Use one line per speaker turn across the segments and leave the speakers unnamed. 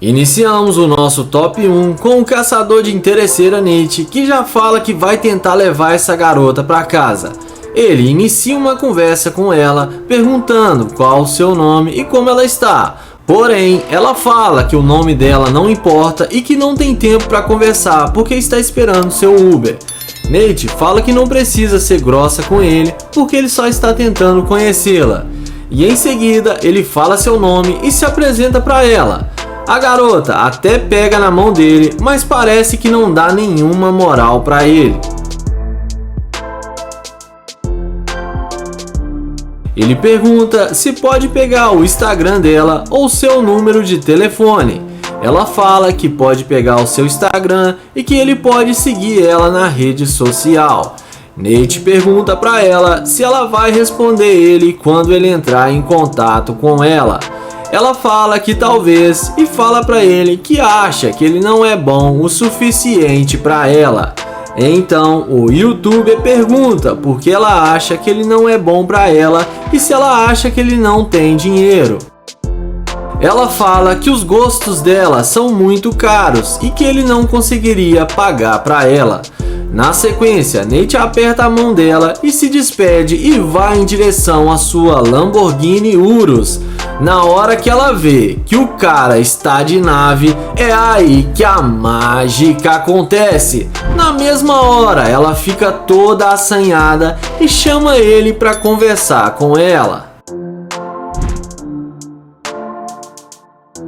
Iniciamos o nosso top 1 com o caçador de interesseira Nate, que já fala que vai tentar levar essa garota para casa. Ele inicia uma conversa com ela, perguntando qual o seu nome e como ela está. Porém, ela fala que o nome dela não importa e que não tem tempo para conversar porque está esperando seu Uber. Nate fala que não precisa ser grossa com ele porque ele só está tentando conhecê-la. E em seguida, ele fala seu nome e se apresenta para ela. A garota até pega na mão dele, mas parece que não dá nenhuma moral para ele. Ele pergunta se pode pegar o Instagram dela ou seu número de telefone. Ela fala que pode pegar o seu Instagram e que ele pode seguir ela na rede social. Nate pergunta para ela se ela vai responder ele quando ele entrar em contato com ela. Ela fala que talvez e fala para ele que acha que ele não é bom o suficiente para ela. Então o youtuber pergunta por que ela acha que ele não é bom para ela e se ela acha que ele não tem dinheiro. Ela fala que os gostos dela são muito caros e que ele não conseguiria pagar para ela. Na sequência, Nate aperta a mão dela e se despede e vai em direção à sua Lamborghini Urus. Na hora que ela vê que o cara está de nave, é aí que a mágica acontece. Na mesma hora, ela fica toda assanhada e chama ele para conversar com ela.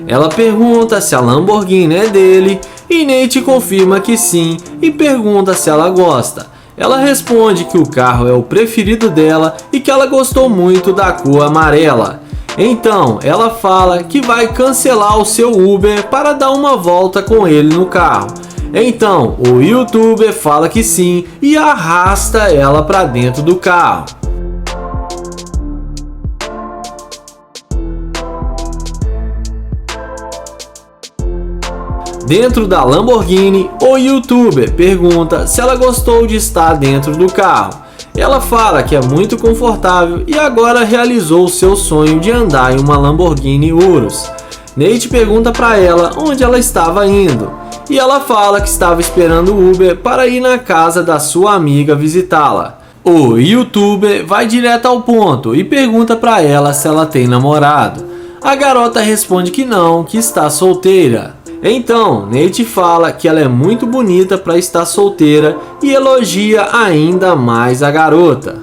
Ela pergunta se a Lamborghini é dele e Nate confirma que sim e pergunta se ela gosta. Ela responde que o carro é o preferido dela e que ela gostou muito da cor amarela. Então ela fala que vai cancelar o seu Uber para dar uma volta com ele no carro. Então o youtuber fala que sim e arrasta ela para dentro do carro. Dentro da Lamborghini, o youtuber pergunta se ela gostou de estar dentro do carro. Ela fala que é muito confortável e agora realizou seu sonho de andar em uma Lamborghini Urus. Nate pergunta para ela onde ela estava indo e ela fala que estava esperando o Uber para ir na casa da sua amiga visitá-la. O youtuber vai direto ao ponto e pergunta para ela se ela tem namorado. A garota responde que não, que está solteira. Então, Nate fala que ela é muito bonita para estar solteira e elogia ainda mais a garota.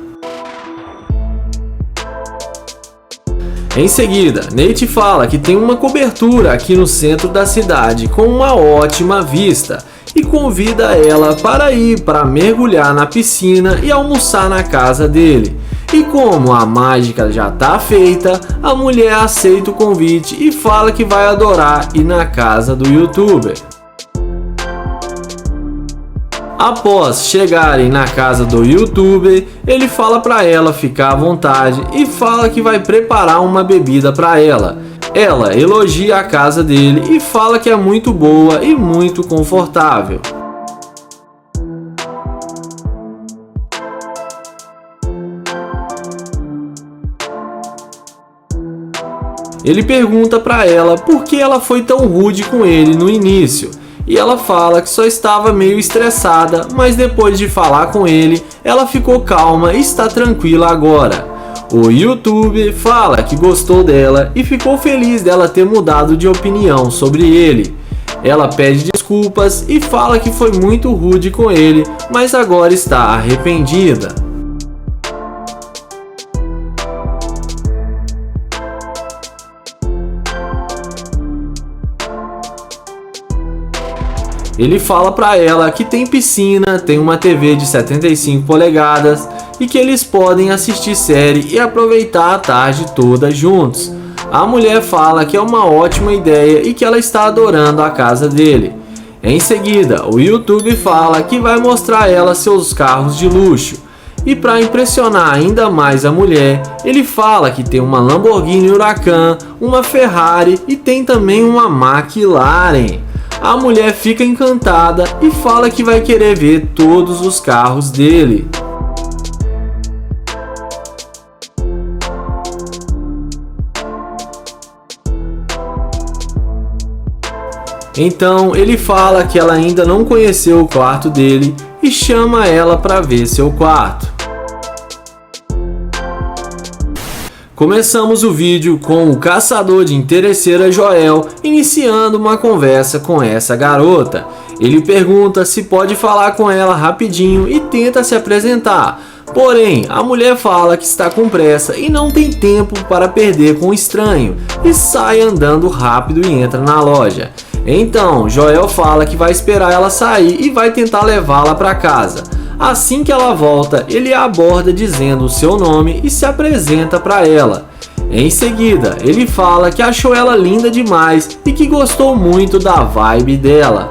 Em seguida, Nate fala que tem uma cobertura aqui no centro da cidade com uma ótima vista e convida ela para ir para mergulhar na piscina e almoçar na casa dele. E como a mágica já está feita, a mulher aceita o convite e fala que vai adorar ir na casa do youtuber. Após chegarem na casa do youtuber, ele fala para ela ficar à vontade e fala que vai preparar uma bebida para ela. Ela elogia a casa dele e fala que é muito boa e muito confortável. Ele pergunta para ela por que ela foi tão rude com ele no início. E ela fala que só estava meio estressada, mas depois de falar com ele, ela ficou calma e está tranquila agora. O youtuber fala que gostou dela e ficou feliz dela ter mudado de opinião sobre ele. Ela pede desculpas e fala que foi muito rude com ele, mas agora está arrependida. Ele fala para ela que tem piscina, tem uma TV de 75 polegadas e que eles podem assistir série e aproveitar a tarde toda juntos. A mulher fala que é uma ótima ideia e que ela está adorando a casa dele. Em seguida, o YouTube fala que vai mostrar a ela seus carros de luxo. E para impressionar ainda mais a mulher, ele fala que tem uma Lamborghini Huracan, uma Ferrari e tem também uma McLaren. A mulher fica encantada e fala que vai querer ver todos os carros dele. Então ele fala que ela ainda não conheceu o quarto dele e chama ela para ver seu quarto. Começamos o vídeo com o caçador de interesseira Joel iniciando uma conversa com essa garota. Ele pergunta se pode falar com ela rapidinho e tenta se apresentar. Porém, a mulher fala que está com pressa e não tem tempo para perder com o estranho e sai andando rápido e entra na loja. Então, Joel fala que vai esperar ela sair e vai tentar levá-la para casa. Assim que ela volta, ele a aborda dizendo o seu nome e se apresenta para ela. Em seguida, ele fala que achou ela linda demais e que gostou muito da vibe dela.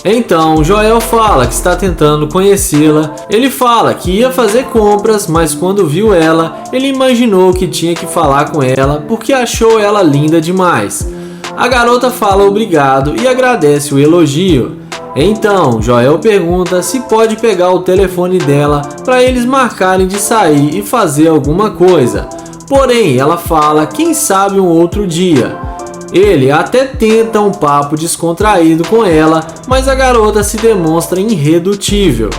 Então, Joel fala que está tentando conhecê-la. Ele fala que ia fazer compras, mas quando viu ela, ele imaginou que tinha que falar com ela porque achou ela linda demais. A garota fala obrigado e agradece o elogio. Então, Joel pergunta se pode pegar o telefone dela para eles marcarem de sair e fazer alguma coisa. Porém, ela fala quem sabe um outro dia. Ele até tenta um papo descontraído com ela, mas a garota se demonstra irredutível.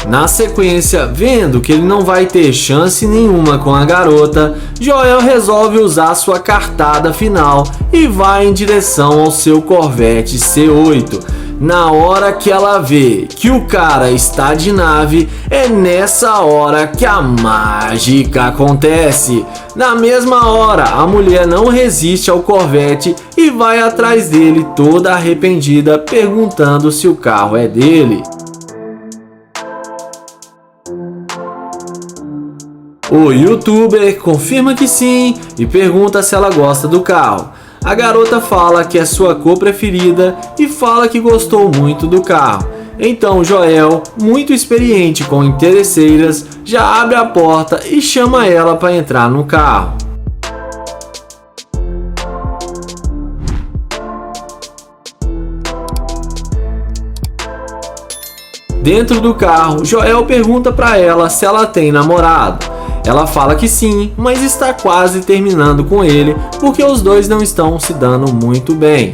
Na sequência, vendo que ele não vai ter chance nenhuma com a garota, Joel resolve usar sua cartada final e vai em direção ao seu Corvette C8. Na hora que ela vê que o cara está de nave, é nessa hora que a mágica acontece. Na mesma hora, a mulher não resiste ao Corvette e vai atrás dele toda arrependida, perguntando se o carro é dele. O youtuber confirma que sim e pergunta se ela gosta do carro. A garota fala que é sua cor preferida e fala que gostou muito do carro. Então Joel, muito experiente com interesseiras, já abre a porta e chama ela para entrar no carro. Dentro do carro, Joel pergunta para ela se ela tem namorado. Ela fala que sim, mas está quase terminando com ele porque os dois não estão se dando muito bem.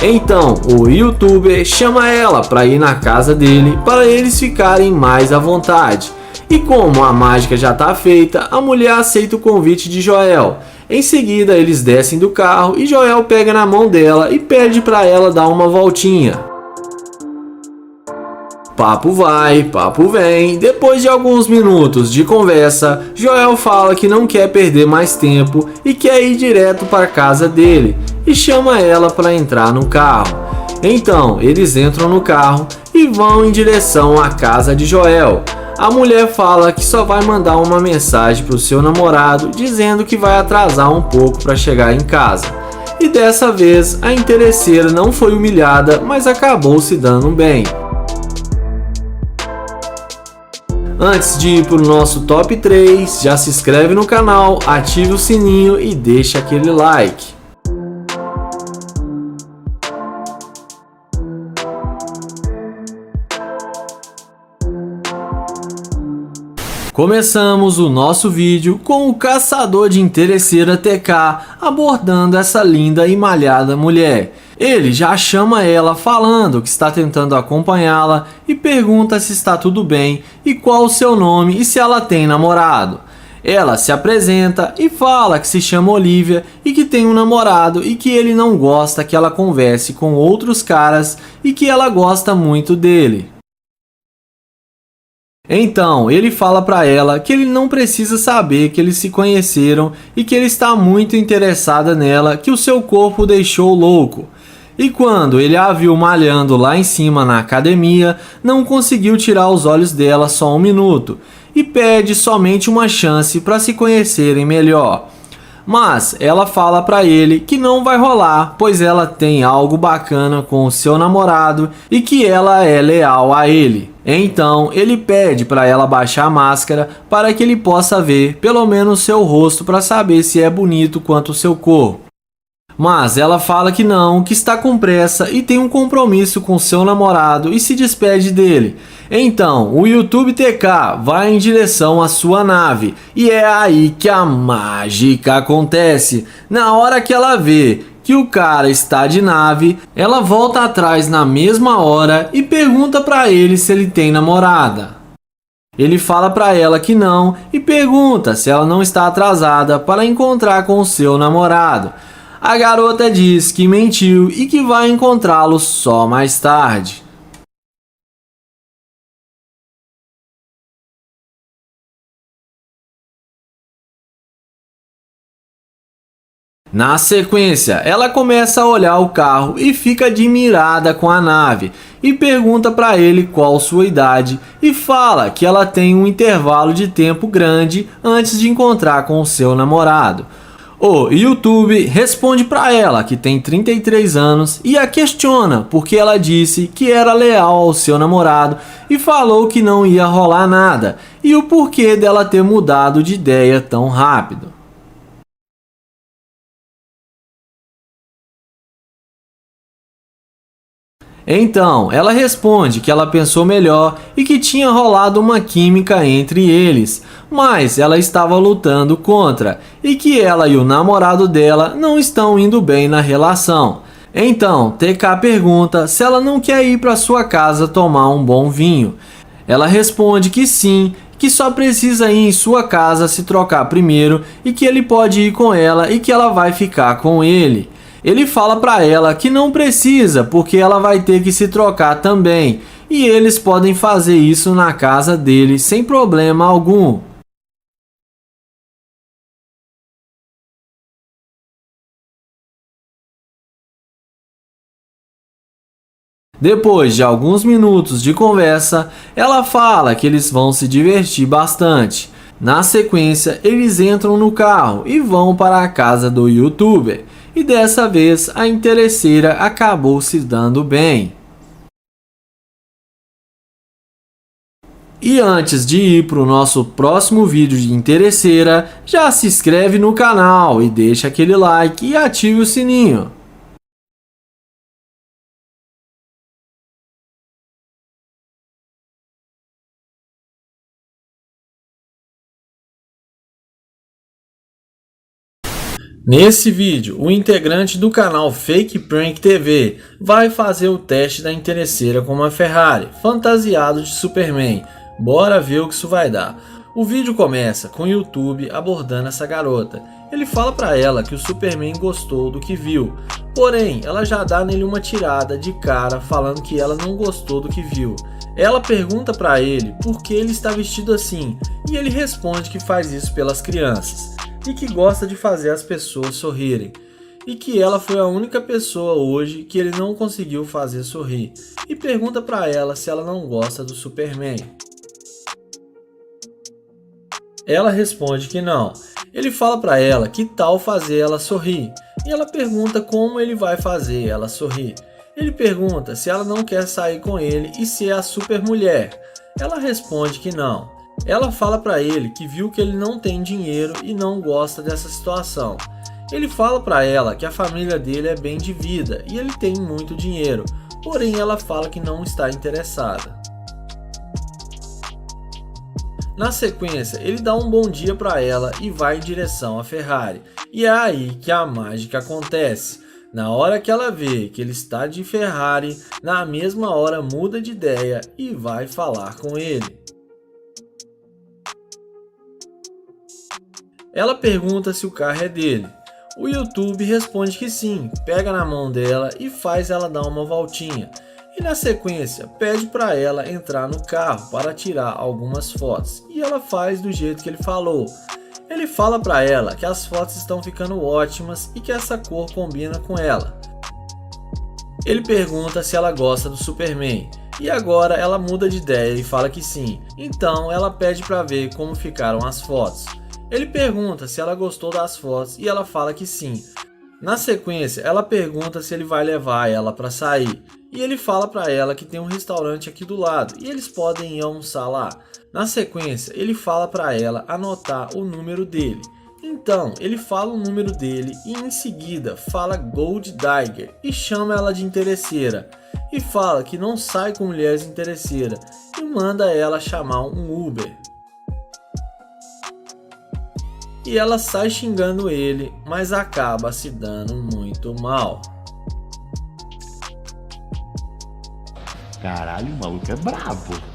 Então, o youtuber chama ela para ir na casa dele para eles ficarem mais à vontade. E como a mágica já está feita, a mulher aceita o convite de Joel. Em seguida, eles descem do carro e Joel pega na mão dela e pede para ela dar uma voltinha. Papo vai, papo vem. Depois de alguns minutos de conversa, Joel fala que não quer perder mais tempo e quer ir direto para a casa dele e chama ela para entrar no carro. Então, eles entram no carro e vão em direção à casa de Joel. A mulher fala que só vai mandar uma mensagem para o seu namorado dizendo que vai atrasar um pouco para chegar em casa. E dessa vez, a interesseira não foi humilhada, mas acabou se dando bem. Antes de ir para o nosso top 3, já se inscreve no canal, ative o sininho e deixa aquele like. Começamos o nosso vídeo com o caçador de interesseira TK abordando essa linda e malhada mulher. Ele já chama ela falando que está tentando acompanhá-la e pergunta se está tudo bem e qual o seu nome e se ela tem namorado. Ela se apresenta e fala que se chama Olivia e que tem um namorado e que ele não gosta que ela converse com outros caras e que ela gosta muito dele. Então, ele fala para ela que ele não precisa saber que eles se conheceram e que ele está muito interessada nela, que o seu corpo o deixou louco. E quando ele a viu malhando lá em cima na academia, não conseguiu tirar os olhos dela só um minuto e pede somente uma chance para se conhecerem melhor. Mas ela fala para ele que não vai rolar, pois ela tem algo bacana com o seu namorado e que ela é leal a ele. Então ele pede para ela baixar a máscara para que ele possa ver pelo menos seu rosto para saber se é bonito quanto o seu corpo. Mas ela fala que não, que está com pressa e tem um compromisso com seu namorado e se despede dele. Então, o YouTube TK vai em direção à sua nave e é aí que a mágica acontece. Na hora que ela vê que o cara está de nave, ela volta atrás na mesma hora e pergunta para ele se ele tem namorada. Ele fala para ela que não e pergunta se ela não está atrasada para encontrar com o seu namorado. A garota diz que mentiu e que vai encontrá-lo só mais tarde. Na sequência, ela começa a olhar o carro e fica admirada com a nave e pergunta para ele qual sua idade e fala que ela tem um intervalo de tempo grande antes de encontrar com o seu namorado. O YouTube responde para ela que tem 33 anos e a questiona porque ela disse que era leal ao seu namorado e falou que não ia rolar nada e o porquê dela ter mudado de ideia tão rápido. Então, ela responde que ela pensou melhor e que tinha rolado uma química entre eles, mas ela estava lutando contra e que ela e o namorado dela não estão indo bem na relação. Então, TK pergunta se ela não quer ir para sua casa tomar um bom vinho. Ela responde que sim, que só precisa ir em sua casa se trocar primeiro e que ele pode ir com ela e que ela vai ficar com ele. Ele fala para ela que não precisa, porque ela vai ter que se trocar também, e eles podem fazer isso na casa dele sem problema algum. Depois de alguns minutos de conversa, ela fala que eles vão se divertir bastante. Na sequência, eles entram no carro e vão para a casa do YouTuber. E dessa vez a interesseira acabou se dando bem. E antes de ir para o nosso próximo vídeo de interesseira, já se inscreve no canal e deixa aquele like e ative o sininho. Nesse vídeo, o integrante do canal Fake Prank TV vai fazer o teste da interesseira com uma Ferrari, fantasiado de Superman. Bora ver o que isso vai dar. O vídeo começa com o YouTube abordando essa garota. Ele fala pra ela que o Superman gostou do que viu, porém ela já dá nele uma tirada de cara falando que ela não gostou do que viu. Ela pergunta pra ele por que ele está vestido assim e ele responde que faz isso pelas crianças e que gosta de fazer as pessoas sorrirem, e que ela foi a única pessoa hoje que ele não conseguiu fazer sorrir, e pergunta para ela se ela não gosta do Superman. Ela responde que não. Ele fala para ela que tal fazer ela sorrir, e ela pergunta como ele vai fazer ela sorrir. Ele pergunta se ela não quer sair com ele e se é a Supermulher. Ela responde que não. Ela fala para ele que viu que ele não tem dinheiro e não gosta dessa situação. Ele fala para ela que a família dele é bem de vida e ele tem muito dinheiro, porém ela fala que não está interessada. Na sequência, ele dá um bom dia para ela e vai em direção à Ferrari. E é aí que a mágica acontece. Na hora que ela vê que ele está de Ferrari, na mesma hora muda de ideia e vai falar com ele. Ela pergunta se o carro é dele. O YouTube responde que sim, pega na mão dela e faz ela dar uma voltinha. E na sequência, pede para ela entrar no carro para tirar algumas fotos. E ela faz do jeito que ele falou. Ele fala para ela que as fotos estão ficando ótimas e que essa cor combina com ela. Ele pergunta se ela gosta do Superman. E agora ela muda de ideia e fala que sim. Então ela pede para ver como ficaram as fotos. Ele pergunta se ela gostou das fotos e ela fala que sim. Na sequência, ela pergunta se ele vai levar ela para sair. E ele fala para ela que tem um restaurante aqui do lado e eles podem ir almoçar lá. Na sequência, ele fala para ela anotar o número dele. Então, ele fala o número dele e em seguida fala Gold Digger e chama ela de interesseira e fala que não sai com mulheres interesseiras e manda ela chamar um Uber. E ela sai xingando ele, mas acaba se dando muito mal.
Caralho, o maluco é brabo.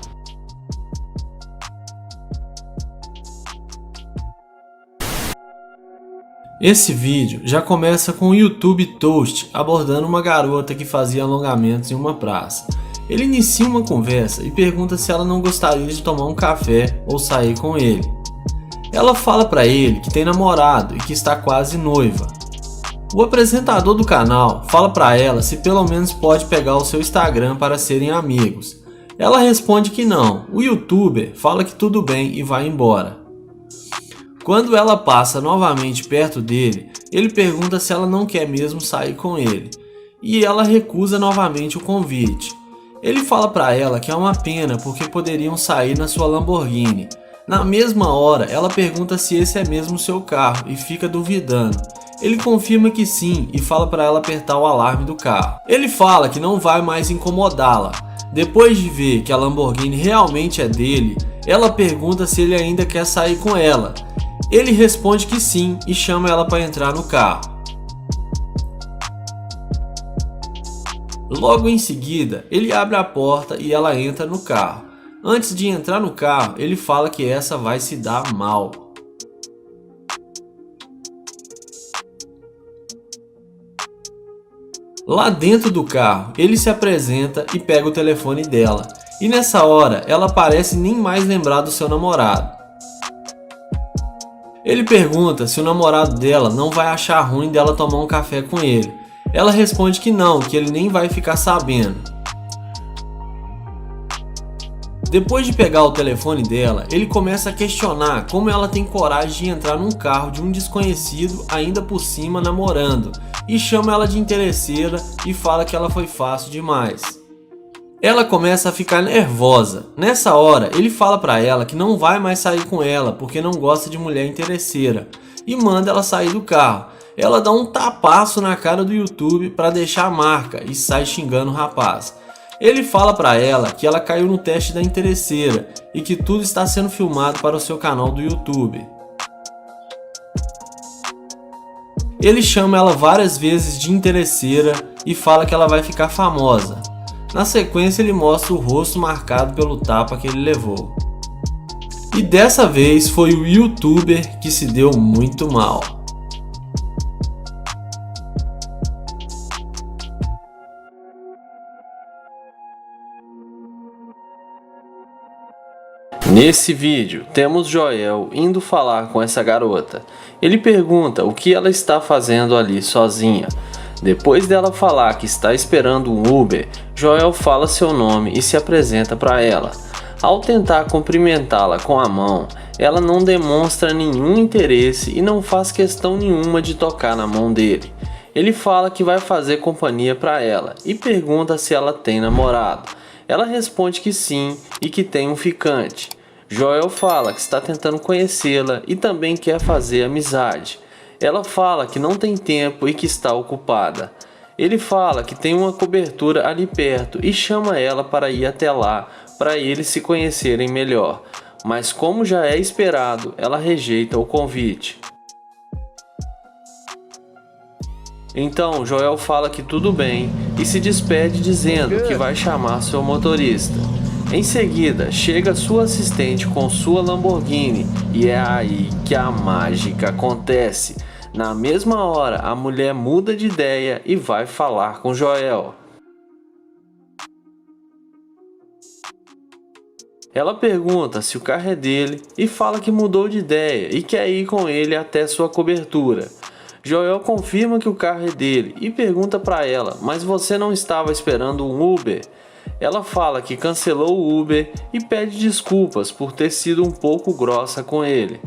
Esse vídeo já começa com o YouTube Toast abordando uma garota que fazia alongamentos em uma praça. Ele inicia uma conversa e pergunta se ela não gostaria de tomar um café ou sair com ele. Ela fala para ele que tem namorado e que está quase noiva. O apresentador do canal fala para ela se pelo menos pode pegar o seu Instagram para serem amigos. Ela responde que não. O youtuber fala que tudo bem e vai embora. Quando ela passa novamente perto dele, ele pergunta se ela não quer mesmo sair com ele, e ela recusa novamente o convite. Ele fala para ela que é uma pena porque poderiam sair na sua Lamborghini. Na mesma hora, ela pergunta se esse é mesmo seu carro e fica duvidando. Ele confirma que sim e fala para ela apertar o alarme do carro. Ele fala que não vai mais incomodá-la. Depois de ver que a Lamborghini realmente é dele, ela pergunta se ele ainda quer sair com ela. Ele responde que sim e chama ela para entrar no carro. Logo em seguida, ele abre a porta e ela entra no carro. Antes de entrar no carro, ele fala que essa vai se dar mal. Lá dentro do carro, ele se apresenta e pega o telefone dela. E nessa hora, ela parece nem mais lembrar do seu namorado. Ele pergunta se o namorado dela não vai achar ruim dela tomar um café com ele. Ela responde que não, que ele nem vai ficar sabendo. Depois de pegar o telefone dela, ele começa a questionar como ela tem coragem de entrar num carro de um desconhecido, ainda por cima namorando, e chama ela de interesseira e fala que ela foi fácil demais. Ela começa a ficar nervosa. Nessa hora, ele fala pra ela que não vai mais sair com ela porque não gosta de mulher interesseira e manda ela sair do carro. Ela dá um tapaço na cara do YouTube pra deixar a marca e sai xingando o rapaz. Ele fala pra ela que ela caiu no teste da interesseira e que tudo está sendo filmado para o seu canal do YouTube. Ele chama ela várias vezes de interesseira e fala que ela vai ficar famosa. Na sequência, ele mostra o rosto marcado pelo tapa que ele levou. E dessa vez foi o youtuber que se deu muito mal. Nesse vídeo, temos Joel indo falar com essa garota. Ele pergunta o que ela está fazendo ali sozinha. Depois dela falar que está esperando um Uber, Joel fala seu nome e se apresenta para ela. Ao tentar cumprimentá-la com a mão, ela não demonstra nenhum interesse e não faz questão nenhuma de tocar na mão dele. Ele fala que vai fazer companhia para ela e pergunta se ela tem namorado. Ela responde que sim e que tem um ficante. Joel fala que está tentando conhecê-la e também quer fazer amizade. Ela fala que não tem tempo e que está ocupada. Ele fala que tem uma cobertura ali perto e chama ela para ir até lá, para eles se conhecerem melhor. Mas como já é esperado, ela rejeita o convite. Então Joel fala que tudo bem e se despede dizendo que vai chamar seu motorista. Em seguida, chega sua assistente com sua Lamborghini e é aí que a mágica acontece. Na mesma hora, a mulher muda de ideia e vai falar com Joel. Ela pergunta se o carro é dele e fala que mudou de ideia e quer ir com ele até sua cobertura. Joel confirma que o carro é dele e pergunta para ela, mas você não estava esperando um Uber? Ela fala que cancelou o Uber e pede desculpas por ter sido um pouco grossa com ele.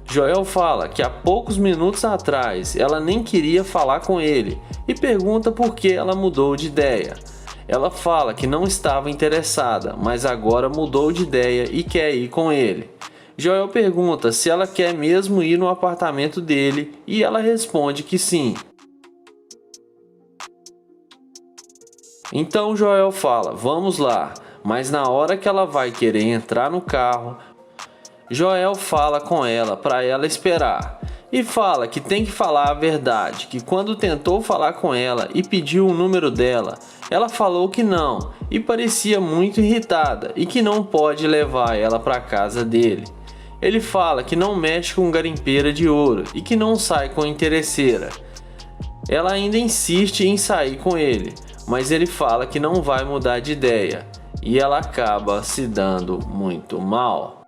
Joel fala que há poucos minutos atrás ela nem queria falar com ele e pergunta por que ela mudou de ideia. Ela fala que não estava interessada, mas agora mudou de ideia e quer ir com ele. Joel pergunta se ela quer mesmo ir no apartamento dele e ela responde que sim. Então Joel fala, vamos lá, mas na hora que ela vai querer entrar no carro, Joel fala com ela para ela esperar e fala que tem que falar a verdade, que quando tentou falar com ela e pediu o número dela, ela falou que não e parecia muito irritada e que não pode levar ela para casa dele. Ele fala que não mexe com garimpeira de ouro e que não sai com interesseira. Ela ainda insiste em sair com ele, mas ele fala que não vai mudar de ideia e ela acaba se dando muito mal.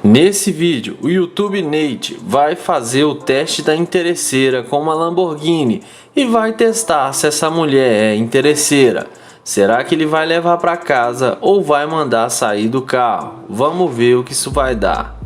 Nesse vídeo, o YouTube Nate vai fazer o teste da interesseira com uma Lamborghini e vai testar se essa mulher é interesseira. Será que ele vai levar para casa ou vai mandar sair do carro? Vamos ver o que isso vai dar.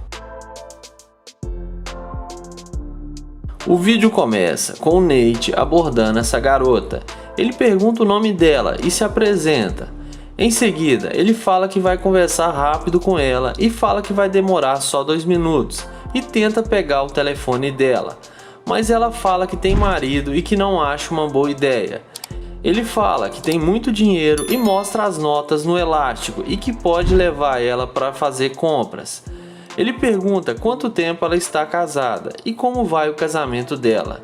O vídeo começa com o Nate abordando essa garota. Ele pergunta o nome dela e se apresenta. Em seguida, ele fala que vai conversar rápido com ela e fala que vai demorar só 2 minutos e tenta pegar o telefone dela. Mas ela fala que tem marido e que não acha uma boa ideia. Ele fala que tem muito dinheiro e mostra as notas no elástico e que pode levar ela para fazer compras. Ele pergunta quanto tempo ela está casada e como vai o casamento dela.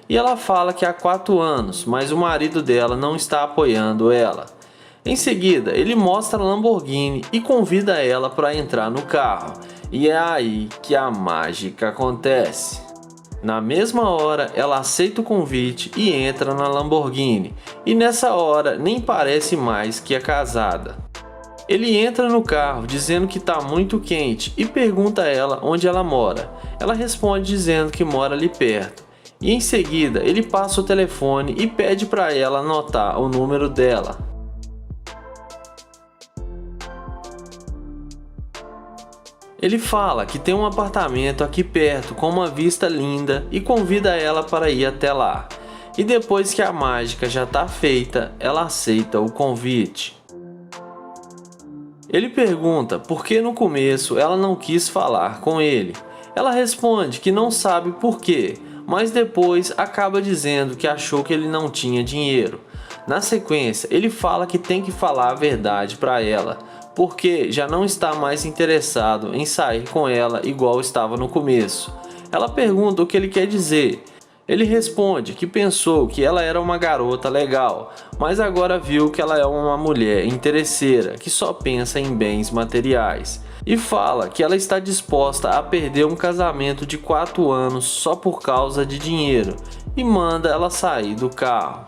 E ela fala que há 4 anos, mas o marido dela não está apoiando ela. Em seguida, ele mostra a Lamborghini e convida ela para entrar no carro. E é aí que a mágica acontece. Na mesma hora, ela aceita o convite e entra na Lamborghini. E nessa hora, nem parece mais que é casada. Ele entra no carro dizendo que está muito quente e pergunta a ela onde ela mora. Ela responde dizendo que mora ali perto. E em seguida, ele passa o telefone e pede para ela anotar o número dela. Ele fala que tem um apartamento aqui perto com uma vista linda e convida ela para ir até lá. E depois que a mágica já está feita, ela aceita o convite. Ele pergunta por que no começo ela não quis falar com ele. Ela responde que não sabe por quê, mas depois acaba dizendo que achou que ele não tinha dinheiro. Na sequência, ele fala que tem que falar a verdade para ela, porque já não está mais interessado em sair com ela igual estava no começo. Ela pergunta o que ele quer dizer. Ele responde que pensou que ela era uma garota legal, mas agora viu que ela é uma mulher interesseira que só pensa em bens materiais. E fala que ela está disposta a perder um casamento de 4 anos só por causa de dinheiro e manda ela sair do carro.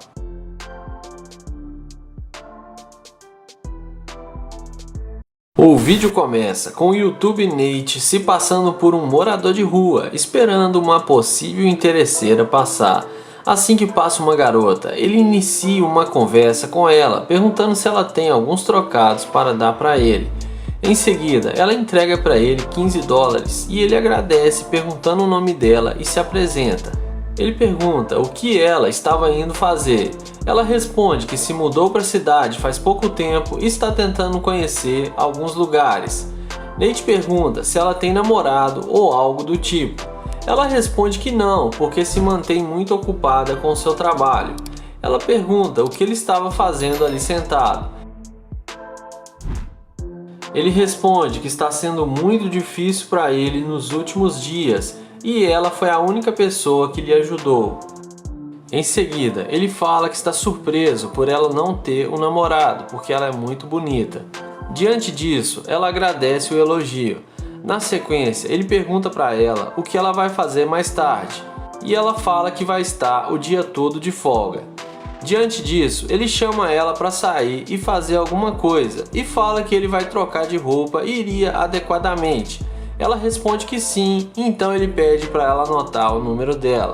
O vídeo começa com o YouTube Nate se passando por um morador de rua, esperando uma possível interesseira passar. Assim que passa uma garota, ele inicia uma conversa com ela, perguntando se ela tem alguns trocados para dar para ele. Em seguida, ela entrega para ele $15 e ele agradece perguntando o nome dela e se apresenta. Ele pergunta o que ela estava indo fazer. Ela responde que se mudou para a cidade faz pouco tempo e está tentando conhecer alguns lugares. Nate pergunta se ela tem namorado ou algo do tipo. Ela responde que não, porque se mantém muito ocupada com seu trabalho. Ela pergunta o que ele estava fazendo ali sentado. Ele responde que está sendo muito difícil para ele nos últimos dias e ela foi a única pessoa que lhe ajudou. Em seguida, ele fala que está surpreso por ela não ter um namorado, porque ela é muito bonita. Diante disso, ela agradece o elogio. Na sequência, ele pergunta para ela o que ela vai fazer mais tarde, e ela fala que vai estar o dia todo de folga. Diante disso, ele chama ela para sair e fazer alguma coisa, e fala que ele vai trocar de roupa e iria adequadamente. Ela responde que sim, então ele pede para ela anotar o número dela.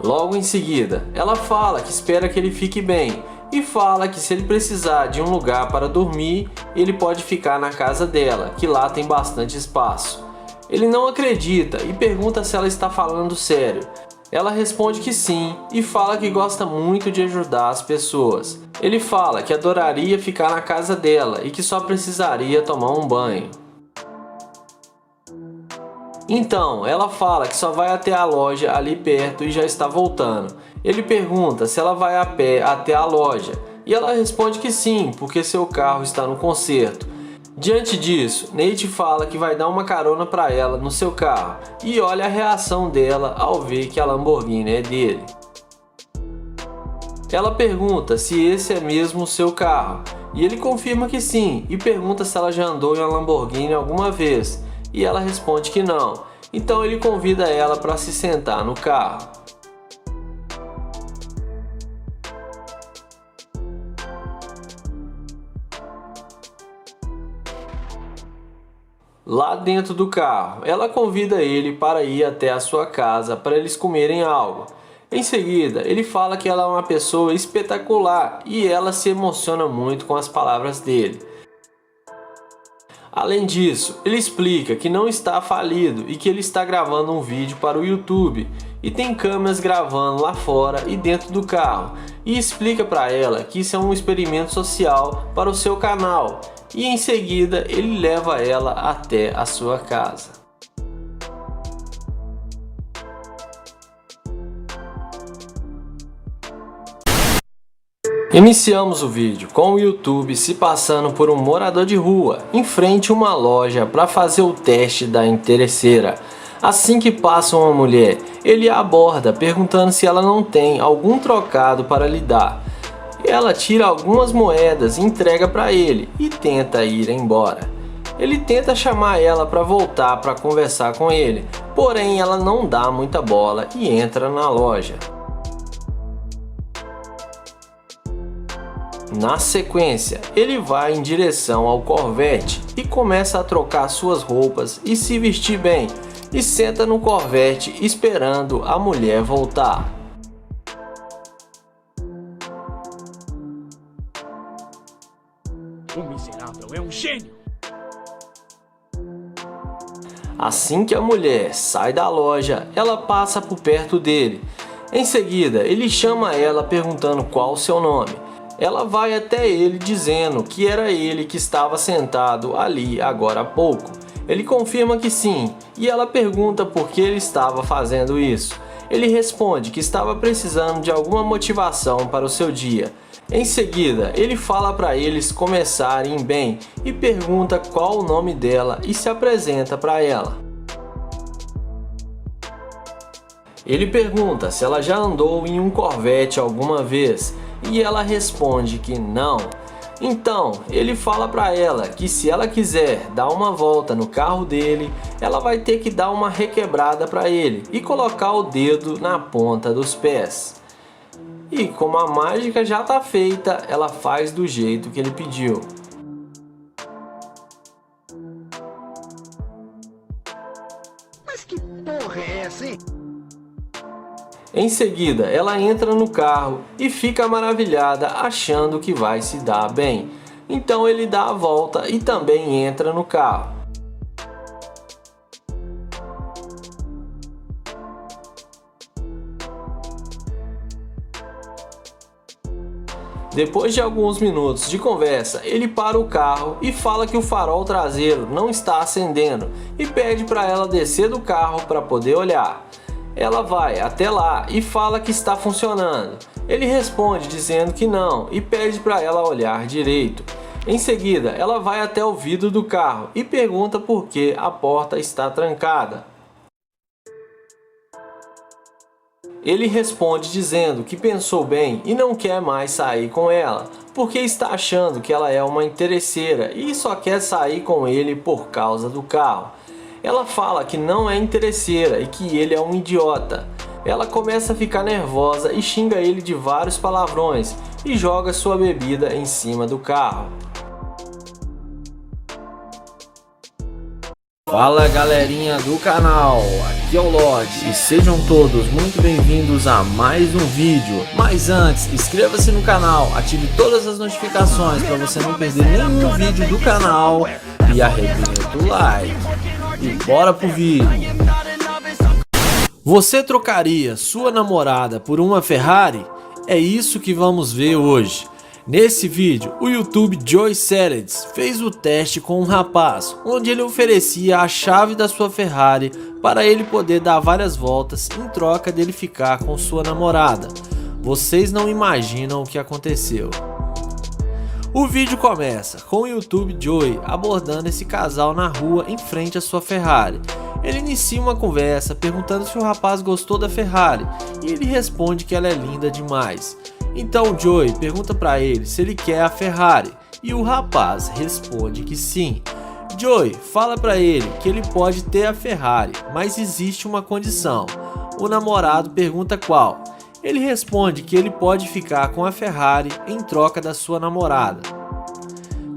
Logo em seguida, ela fala que espera que ele fique bem e fala que se ele precisar de um lugar para dormir, ele pode ficar na casa dela, que lá tem bastante espaço. Ele não acredita e pergunta se ela está falando sério. Ela responde que sim e fala que gosta muito de ajudar as pessoas. Ele fala que adoraria ficar na casa dela e que só precisaria tomar um banho. Então, ela fala que só vai até a loja ali perto e já está voltando. Ele pergunta se ela vai a pé até a loja e ela responde que sim, porque seu carro está no conserto. Diante disso, Nate fala que vai dar uma carona para ela no seu carro e olha a reação dela ao ver que a Lamborghini é dele. Ela pergunta se esse é mesmo o seu carro e ele confirma que sim e pergunta se ela já andou em uma Lamborghini alguma vez e ela responde que não. Então ele convida ela para se sentar no carro. Lá dentro do carro, ela convida ele para ir até a sua casa para eles comerem algo. Em seguida, ele fala que ela é uma pessoa espetacular e ela se emociona muito com as palavras dele. Além disso, ele explica que não está falido e que ele está gravando um vídeo para o YouTube e tem câmeras gravando lá fora e dentro do carro, e explica para ela que isso é um experimento social para o seu canal. E em seguida ele leva ela até a sua casa. Iniciamos o vídeo com o YouTube se passando por um morador de rua em frente a uma loja para fazer o teste da interesseira. Assim que passa uma mulher, ele a aborda perguntando se ela não tem algum trocado para lhe dar. Ela tira algumas moedas e entrega para ele e tenta ir embora. Ele tenta chamar ela para voltar para conversar com ele, porém ela não dá muita bola e entra na loja. Na sequência, ele vai em direção ao Corvette e começa a trocar suas roupas e se vestir bem, e senta no Corvette esperando a mulher voltar.
O miserável é um gênio!
Assim que a mulher sai da loja, ela passa por perto dele. Em seguida, ele chama ela perguntando qual o seu nome. Ela vai até ele dizendo que era ele que estava sentado ali agora há pouco. Ele confirma que sim, e ela pergunta por que ele estava fazendo isso. Ele responde que estava precisando de alguma motivação para o seu dia. Em seguida, ele fala para eles começarem bem e pergunta qual o nome dela e se apresenta para ela. Ele pergunta se ela já andou em um Corvette alguma vez e ela responde que não. Então, ele fala para ela que se ela quiser dar uma volta no carro dele, ela vai ter que dar uma requebrada para ele e colocar o dedo na ponta dos pés. E como a mágica já está feita, ela faz do jeito que ele pediu.
Mas que porra é essa, hein?
Em seguida, ela entra no carro e fica maravilhada achando que vai se dar bem. Então ele dá a volta e também entra no carro. Depois de alguns minutos de conversa, ele para o carro e fala que o farol traseiro não está acendendo e pede para ela descer do carro para poder olhar. Ela vai até lá e fala que está funcionando. Ele responde dizendo que não e pede para ela olhar direito. Em seguida, ela vai até o vidro do carro e pergunta por que a porta está trancada. Ele responde dizendo que pensou bem e não quer mais sair com ela, porque está achando que ela é uma interesseira e só quer sair com ele por causa do carro. Ela fala que não é interesseira e que ele é um idiota. Ela começa a ficar nervosa e xinga ele de vários palavrões e joga sua bebida em cima do carro. Fala galerinha do canal, aqui é o Lorde e sejam todos muito bem-vindos a mais um vídeo. Mas antes, inscreva-se no canal, ative todas as notificações para você não perder nenhum vídeo do canal e arrebenta o like. E bora pro vídeo. Você trocaria sua namorada por uma Ferrari? É isso que vamos ver hoje. Nesse vídeo, o YouTube Joey Salads fez o teste com um rapaz, onde ele oferecia a chave da sua Ferrari para ele poder dar várias voltas em troca dele ficar com sua namorada. Vocês não imaginam o que aconteceu. O vídeo começa com o YouTube Joey abordando esse casal na rua em frente à sua Ferrari. Ele inicia uma conversa perguntando se o rapaz gostou da Ferrari e ele responde que ela é linda demais. Então o Joey pergunta para ele se ele quer a Ferrari e o rapaz responde que sim. Joey fala para ele que ele pode ter a Ferrari, mas existe uma condição. O namorado pergunta qual. Ele responde que ele pode ficar com a Ferrari em troca da sua namorada.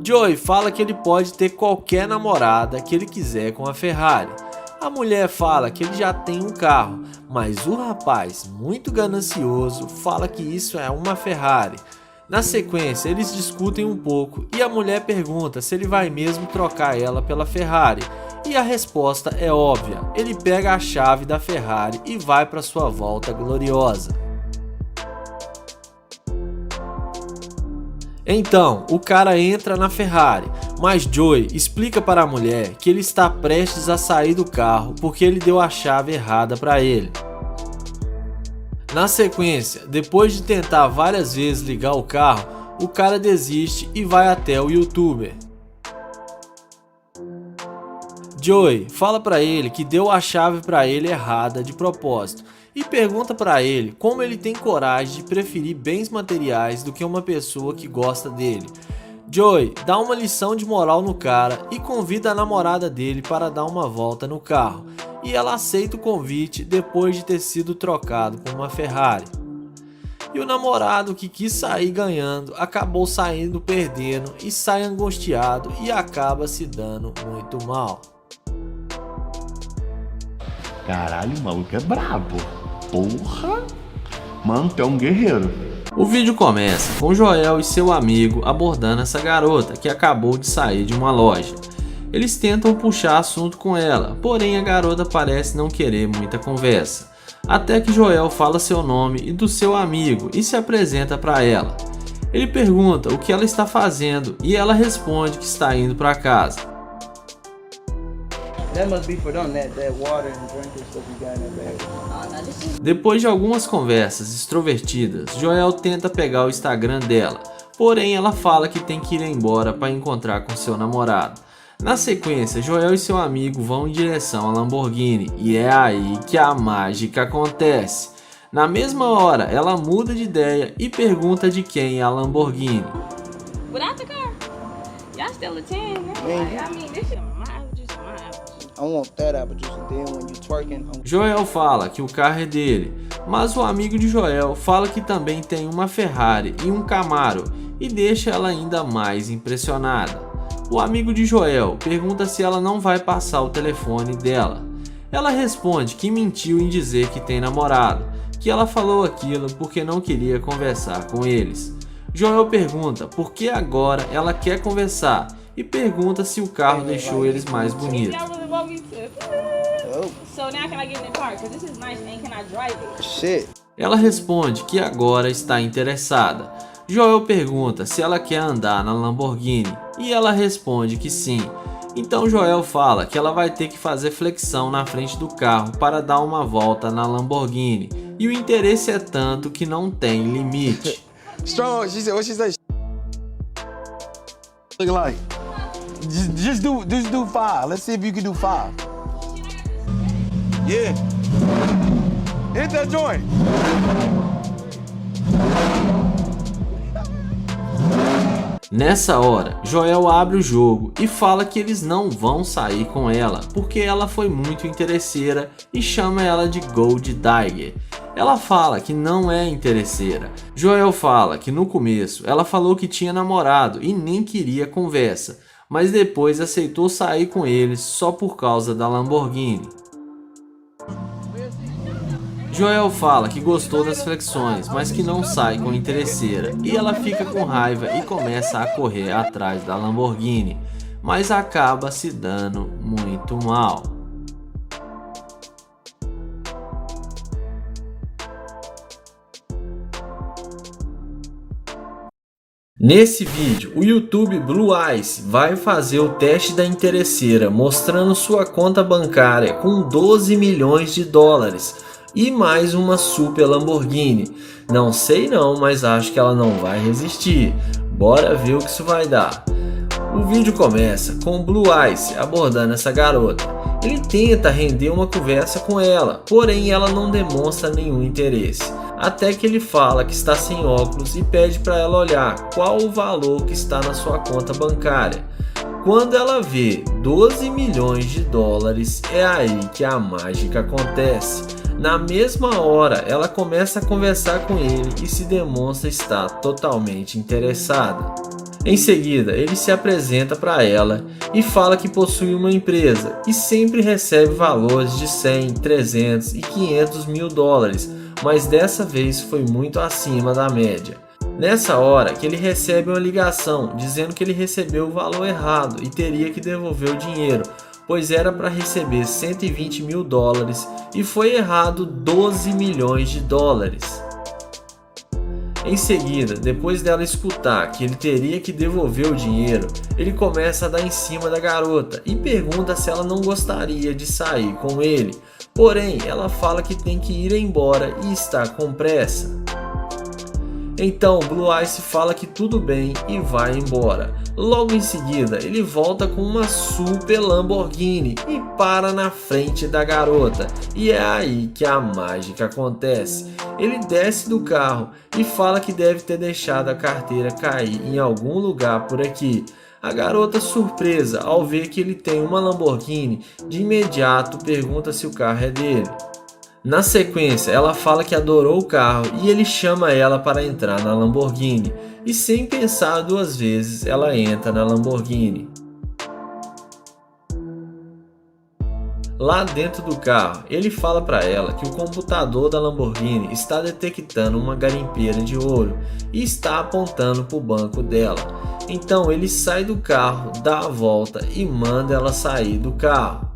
Joey fala que ele pode ter qualquer namorada que ele quiser com a Ferrari. A mulher fala que ele já tem um carro, mas o rapaz, muito ganancioso, fala que isso é uma Ferrari. Na sequência, eles discutem um pouco e a mulher pergunta se ele vai mesmo trocar ela pela Ferrari. E a resposta é óbvia, ele pega a chave da Ferrari e vai para sua volta gloriosa. Então, o cara entra na Ferrari, mas Joey explica para a mulher que ele está prestes a sair do carro porque ele deu a chave errada para ele. Na sequência, depois de tentar várias vezes ligar o carro, o cara desiste e vai até o YouTuber. Joey fala para ele que deu a chave para ele errada de propósito e pergunta para ele como ele tem coragem de preferir bens materiais do que uma pessoa que gosta dele. Joey dá uma lição de moral no cara e convida a namorada dele para dar uma volta no carro, e ela aceita o convite depois de ter sido trocado por uma Ferrari. E o namorado que quis sair ganhando acabou saindo perdendo e sai angustiado e acaba se dando muito mal.
Caralho, o maluco é brabo. Porra! Mano, tu é um guerreiro.
O vídeo começa com Joel e seu amigo abordando essa garota que acabou de sair de uma loja. Eles tentam puxar assunto com ela, porém a garota parece não querer muita conversa. Até que Joel fala seu nome e do seu amigo e se apresenta para ela. Ele pergunta o que ela está fazendo e ela responde que está indo para casa. Depois de algumas conversas extrovertidas, Joel tenta pegar o Instagram dela, porém ela fala que tem que ir embora para encontrar com seu namorado. Na sequência, Joel e seu amigo vão em direção à Lamborghini e é aí que a mágica acontece. Na mesma hora, ela muda de ideia e pergunta de quem é a Lamborghini. Joel fala que o carro é dele, mas o amigo de Joel fala que também tem uma Ferrari e um Camaro e deixa ela ainda mais impressionada. O amigo de Joel pergunta se ela não vai passar o telefone dela. Ela responde que mentiu em dizer que tem namorado, que ela falou aquilo porque não queria conversar com eles. Joel pergunta por que agora ela quer conversar e pergunta se o carro deixou eles mais bonitos. Ela responde que agora está interessada. Joel pergunta se ela quer andar na Lamborghini e ela responde que sim. Então Joel fala que ela vai ter que fazer flexão na frente do carro para dar uma volta na Lamborghini e o interesse é tanto que não tem limite.
Strong, she said, what she say? Look like, just do 5. Let's see if you can do 5. Yeah. Hit that joint.
Nessa hora, Joel abre o jogo e fala que eles não vão sair com ela porque ela foi muito interesseira e chama ela de Gold Digger. Ela fala que não é interesseira. Joel fala que no começo ela falou que tinha namorado e nem queria conversa, mas depois aceitou sair com eles só por causa da Lamborghini. Joel fala que gostou das flexões, mas que não sai com interesseira, e ela fica com raiva e começa a correr atrás da Lamborghini. mas acaba se dando muito mal. Nesse vídeo, o YouTube Blue Ice vai fazer o teste da interesseira, mostrando sua conta bancária com 12 milhões de dólares e mais uma super Lamborghini. Não sei não, mas acho que ela não vai resistir. Bora ver o que isso vai dar. O vídeo começa com o Blue Ice abordando essa garota. Ele tenta render uma conversa com ela, porém ela não demonstra nenhum interesse. Até que ele fala que está sem óculos e pede para ela olhar qual o valor que está na sua conta bancária. Quando ela vê 12 milhões de dólares, é aí que a mágica acontece. Na mesma hora, ela começa a conversar com ele e se demonstra estar totalmente interessada. Em seguida, ele se apresenta para ela e fala que possui uma empresa e sempre recebe valores de 100, 300 e 500 mil dólares, mas dessa vez foi muito acima da média. Nessa hora que ele recebe uma ligação dizendo que ele recebeu o valor errado e teria que devolver o dinheiro, pois era para receber 120 mil dólares e foi errado 12 milhões de dólares. Em seguida, depois dela escutar que ele teria que devolver o dinheiro, ele começa a dar em cima da garota e pergunta se ela não gostaria de sair com ele. Porém, ela fala que tem que ir embora e está com pressa. Então, Blue Ice fala que tudo bem e vai embora. Logo em seguida, ele volta com uma super Lamborghini e para na frente da garota. E é aí que a mágica acontece. Ele desce do carro e fala que deve ter deixado a carteira cair em algum lugar por aqui. A garota, surpresa ao ver que ele tem uma Lamborghini, de imediato pergunta se o carro é dele. Na sequência, ela fala que adorou o carro e ele chama ela para entrar na Lamborghini. E sem pensar duas vezes, ela entra na Lamborghini. Lá dentro do carro, ele fala para ela que o computador da Lamborghini está detectando uma garimpeira de ouro e está apontando para o banco dela. Então ele sai do carro, dá a volta e manda ela sair do carro.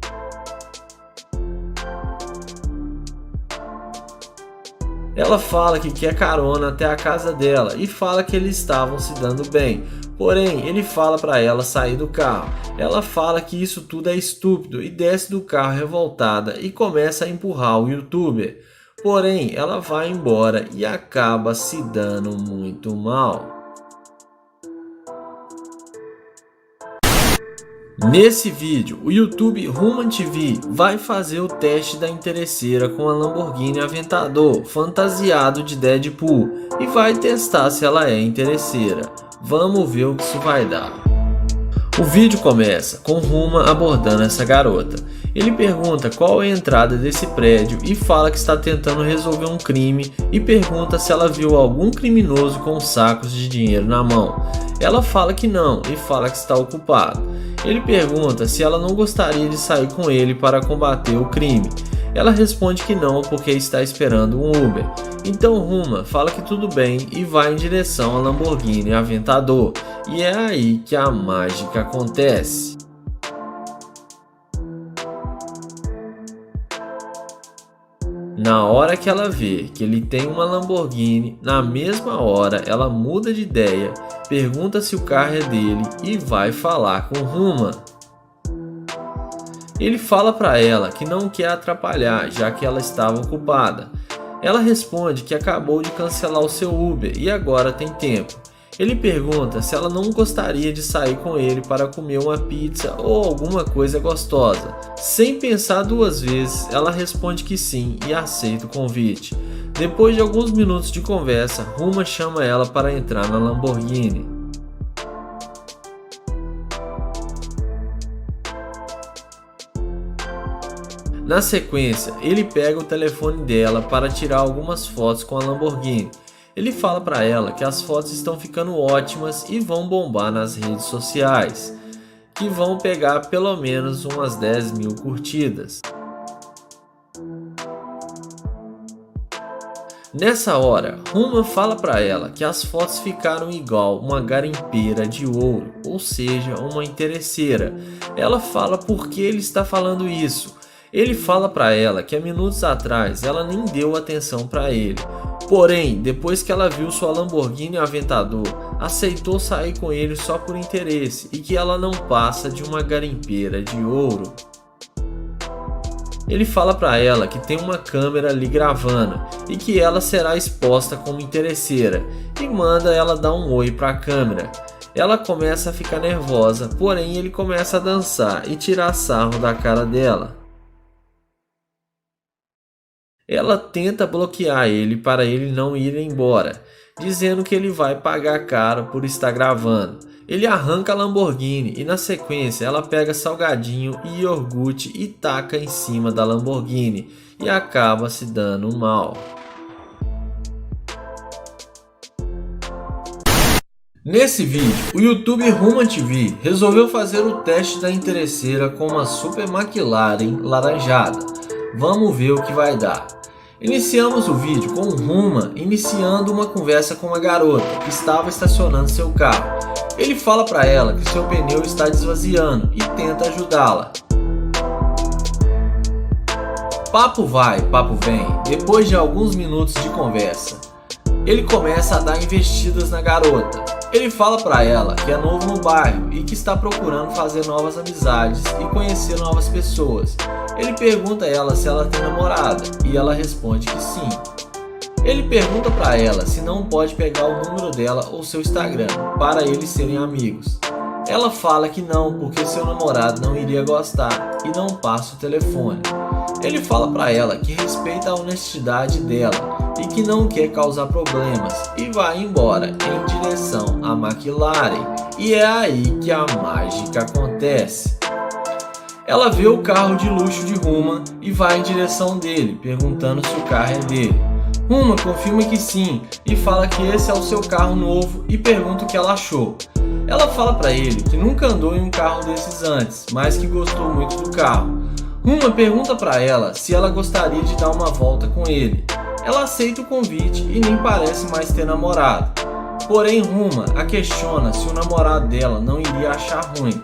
Ela fala que quer carona até a casa dela e fala que eles estavam se dando bem. Porém, ele fala para ela sair do carro. Ela fala que isso tudo é estúpido e desce do carro revoltada e começa a empurrar o youtuber. Porém, ela vai embora e acaba se dando muito mal. Nesse vídeo, o YouTube Human TV vai fazer o teste da interesseira com a Lamborghini Aventador fantasiado de Deadpool e vai testar se ela é interesseira. Vamos ver o que isso vai dar. O vídeo começa com Ruma abordando essa garota. Ele pergunta qual é a entrada desse prédio e fala que está tentando resolver um crime e pergunta se ela viu algum criminoso com sacos de dinheiro na mão. Ela fala que não e fala que está ocupado. Ele pergunta se ela não gostaria de sair com ele para combater o crime. Ela responde que não porque está esperando um Uber. Então Ruma fala que tudo bem e vai em direção à Lamborghini Aventador. E é aí que a mágica acontece. Na hora que ela vê que ele tem uma Lamborghini, na mesma hora ela muda de ideia, pergunta se o carro é dele e vai falar com Ruma. Ele fala para ela que não quer atrapalhar, já que ela estava ocupada. Ela responde que acabou de cancelar o seu Uber e agora tem tempo. Ele pergunta se ela não gostaria de sair com ele para comer uma pizza ou alguma coisa gostosa. Sem pensar duas vezes, ela responde que sim e aceita o convite. Depois de alguns minutos de conversa, Ruma chama ela para entrar na Lamborghini. Na sequência, ele pega o telefone dela para tirar algumas fotos com a Lamborghini. Ele fala para ela que as fotos estão ficando ótimas e vão bombar nas redes sociais, que vão pegar pelo menos umas 10 mil curtidas. Nessa hora, Ruma fala para ela que as fotos ficaram igual uma garimpeira de ouro, ou seja, uma interesseira. Ela fala por que ele está falando isso. Ele fala para ela que há minutos atrás ela nem deu atenção para ele. Porém, depois que ela viu sua Lamborghini Aventador, aceitou sair com ele só por interesse e que ela não passa de uma garimpeira de ouro. Ele fala para ela que tem uma câmera ali gravando e que ela será exposta como interesseira e manda ela dar um oi para a câmera. Ela começa a ficar nervosa, porém ele começa a dançar e tirar sarro da cara dela. Ela tenta bloquear ele para ele não ir embora, dizendo que ele vai pagar caro por estar gravando. Ele arranca a Lamborghini e na sequência ela pega salgadinho e iogurte e taca em cima da Lamborghini e acaba se dando mal. Nesse vídeo, o YouTube Ruma TV resolveu fazer o teste da interesseira com uma Super McLaren laranjada. Vamos ver o que vai dar. Iniciamos o vídeo com o Ruma iniciando uma conversa com uma garota que estava estacionando seu carro. Ele fala para ela que seu pneu está desvaziando e tenta ajudá-la. Papo vai, papo vem. Depois de alguns minutos de conversa, ele começa a dar investidas na garota. Ele fala para ela que é novo no bairro e que está procurando fazer novas amizades e conhecer novas pessoas. Ele pergunta a ela se ela tem namorada e ela responde que sim. Ele pergunta para ela se não pode pegar o número dela ou seu Instagram para eles serem amigos. Ela fala que não, porque seu namorado não iria gostar e não passa o telefone. Ele fala para ela que respeita a honestidade dela e que não quer causar problemas e vai embora em direção à McLaren. E é aí que a mágica acontece. Ela vê o carro de luxo de Ruma e vai em direção dele, perguntando se o carro é dele. Ruma confirma que sim e fala que esse é o seu carro novo e pergunta o que ela achou. Ela fala para ele que nunca andou em um carro desses antes, mas que gostou muito do carro. Ruma pergunta para ela se ela gostaria de dar uma volta com ele. Ela aceita o convite e nem parece mais ter namorado. Porém, Ruma a questiona se o namorado dela não iria achar ruim.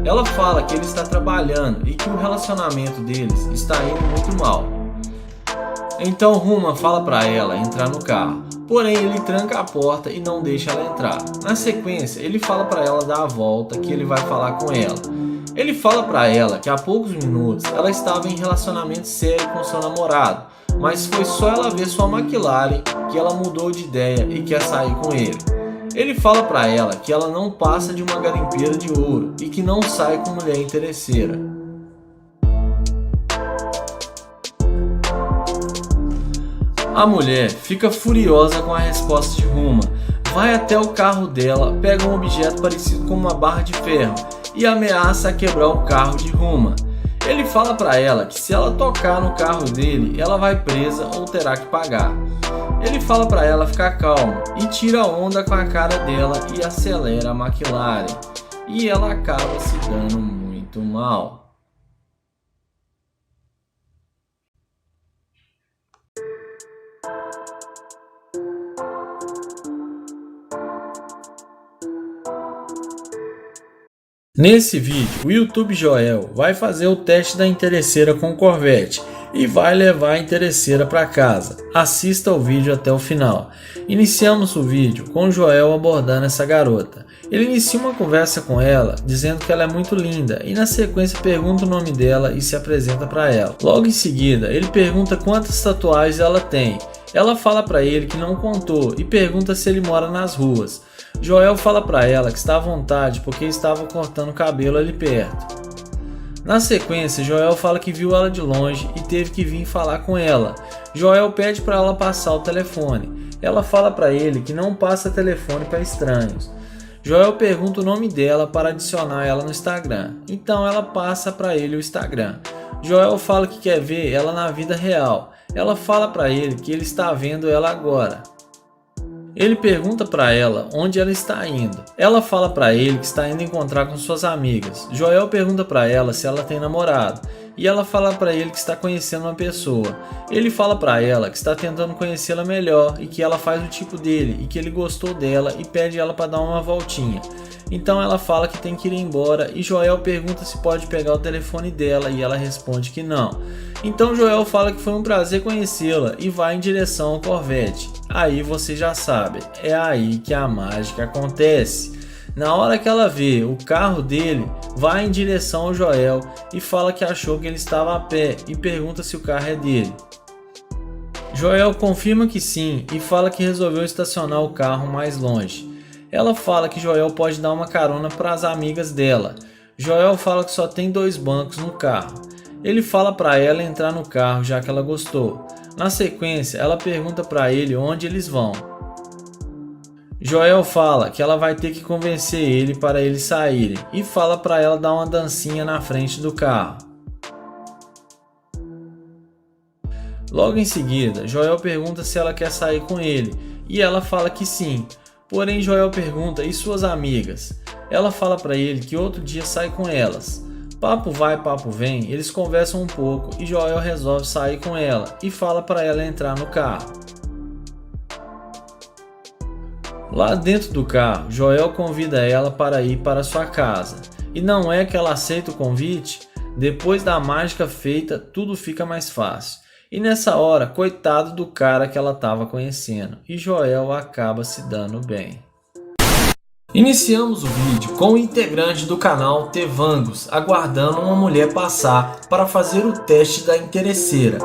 Ela fala que ele está trabalhando e que o relacionamento deles está indo muito mal. Então Ruma fala para ela entrar no carro, porém ele tranca a porta e não deixa ela entrar. Na sequência, ele fala para ela dar a volta que ele vai falar com ela. Ele fala para ela que há poucos minutos ela estava em relacionamento sério com seu namorado, mas foi só ela ver sua McLaren que ela mudou de ideia e quer sair com ele. Ele fala para ela que ela não passa de uma garimpeira de ouro e que não sai com mulher interesseira. A mulher fica furiosa com a resposta de Ruma, vai até o carro dela, pega um objeto parecido com uma barra de ferro e ameaça a quebrar o carro de Ruma. Ele fala para ela que se ela tocar no carro dele, ela vai presa ou terá que pagar. Ele fala para ela ficar calma e tira onda com a cara dela e acelera a McLaren. E ela acaba se dando muito mal. Nesse vídeo, o YouTube Joel vai fazer o teste da interesseira com Corvette e vai levar a interesseira para casa. Assista o vídeo até o final. Iniciamos o vídeo com o Joel abordando essa garota. Ele inicia uma conversa com ela, dizendo que ela é muito linda e na sequência pergunta o nome dela e se apresenta para ela. Logo em seguida, ele pergunta quantas tatuagens ela tem. Ela fala para ele que não contou e pergunta se ele mora nas ruas. Joel fala para ela que está à vontade porque estava cortando o cabelo ali perto. Na sequência, Joel fala que viu ela de longe e teve que vir falar com ela. Joel pede para ela passar o telefone. Ela fala para ele que não passa telefone para estranhos. Joel pergunta o nome dela para adicionar ela no Instagram. Então ela passa para ele o Instagram. Joel fala que quer ver ela na vida real. Ela fala para ele que ele está vendo ela agora. Ele pergunta para ela onde ela está indo. Ela fala para ele que está indo encontrar com suas amigas. Joel pergunta para ela se ela tem namorado e ela fala para ele que está conhecendo uma pessoa. Ele fala para ela que está tentando conhecê-la melhor e que ela faz o tipo dele e que ele gostou dela e pede ela para dar uma voltinha. Então ela fala que tem que ir embora e Joel pergunta se pode pegar o telefone dela e ela responde que não. Então Joel fala que foi um prazer conhecê-la e vai em direção ao Corvette. Aí você já sabe, é aí que a mágica acontece. Na hora que ela vê o carro dele, vai em direção ao Joel e fala que achou que ele estava a pé e pergunta se o carro é dele. Joel confirma que sim e fala que resolveu estacionar o carro mais longe. Ela fala que Joel pode dar uma carona para as amigas dela. Joel fala que só tem 2 bancos no carro. Ele fala para ela entrar no carro já que ela gostou. Na sequência, ela pergunta para ele onde eles vão. Joel fala que ela vai ter que convencer ele para eles saírem e fala para ela dar uma dancinha na frente do carro. Logo em seguida, Joel pergunta se ela quer sair com ele e ela fala que sim. Porém, Joel pergunta e suas amigas? Ela fala para ele que outro dia sai com elas. Papo vai, papo vem, eles conversam um pouco e Joel resolve sair com ela e fala para ela entrar no carro. Lá dentro do carro, Joel convida ela para ir para sua casa. E não é que ela aceita o convite? Depois da mágica feita, tudo fica mais fácil. E nessa hora, coitado do cara que ela estava conhecendo, e Joel acaba se dando bem. Iniciamos o vídeo com o integrante do canal Tevangos aguardando uma mulher passar para fazer o teste da interesseira.